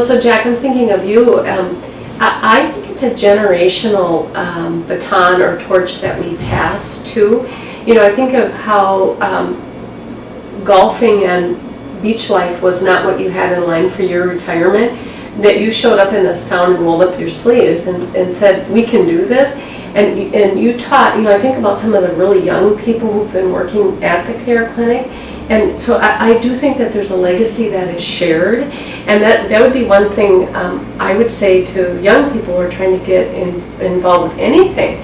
so Jack, I'm thinking of you. I think it's a generational baton or torch that we pass to. I think of how golfing and beach life was not what you had in line for your retirement, that you showed up in this town and rolled up your sleeves and said, we can do this. And you taught, I think about some of the really young people who've been working at the C.A.R.E clinic. And so I do think that there's a legacy that is shared. And that would be one thing I would say to young people who are trying to get involved with anything,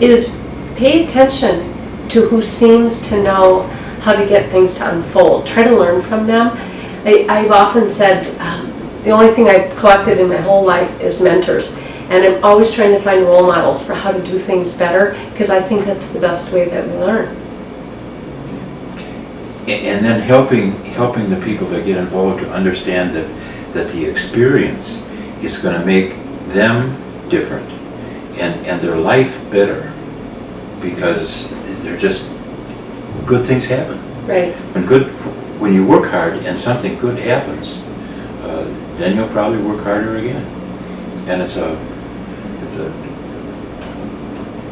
is pay attention to who seems to know how to get things to unfold. Try to learn from them. I've often said, the only thing I've collected in my whole life is mentors. And I'm always trying to find role models for how to do things better, because I think that's the best way that we learn. And then helping the people that get involved to understand that the experience is going to make them different and their life better, because they're just good things happen. Right. When you work hard and something good happens, then you'll probably work harder again. And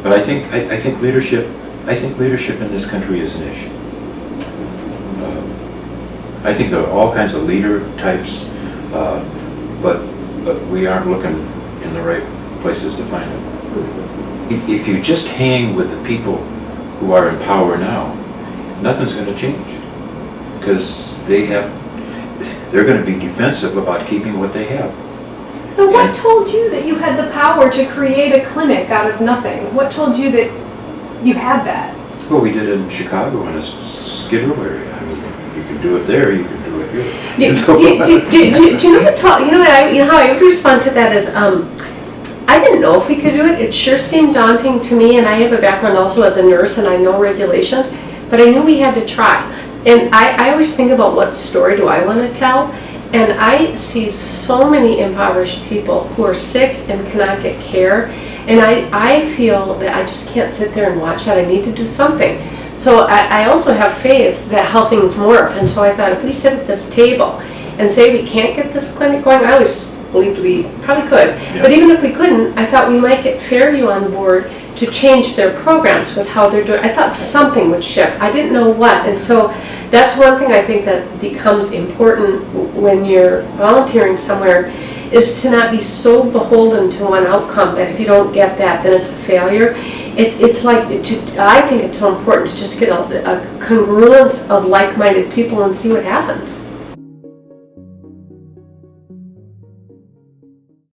but I think leadership in this country is an issue. I think there are all kinds of leader types, but we aren't looking in the right places to find them. If you just hang with the people who are in power now, nothing's going to change, because they're going to be defensive about keeping what they have. So what told you that you had the power to create a clinic out of nothing? What told you that you had that? Well, we did it in Chicago in a Skid Row area. I mean, you can do it there, you can do it here. Do you know how I would respond to that is, I didn't know if we could do it. It sure seemed daunting to me, and I have a background also as a nurse, and I know regulations, but I knew we had to try. And I always think about, what story do I want to tell? And I see so many impoverished people who are sick and cannot get care, and I feel that I just can't sit there and watch that. I need to do something. So I also have faith that how things morph, and so I thought, if we sit at this table and say we can't get this clinic going, I always believed we probably could, yeah. But even if we couldn't, I thought we might get Fairview on board to change their programs with how they're doing. I thought something would shift. I didn't know what, and so that's one thing I think that becomes important when you're volunteering somewhere, is to not be so beholden to one outcome that if you don't get that, then it's a failure. It's like, I think it's so important to just get a congruence of like-minded people and see what happens.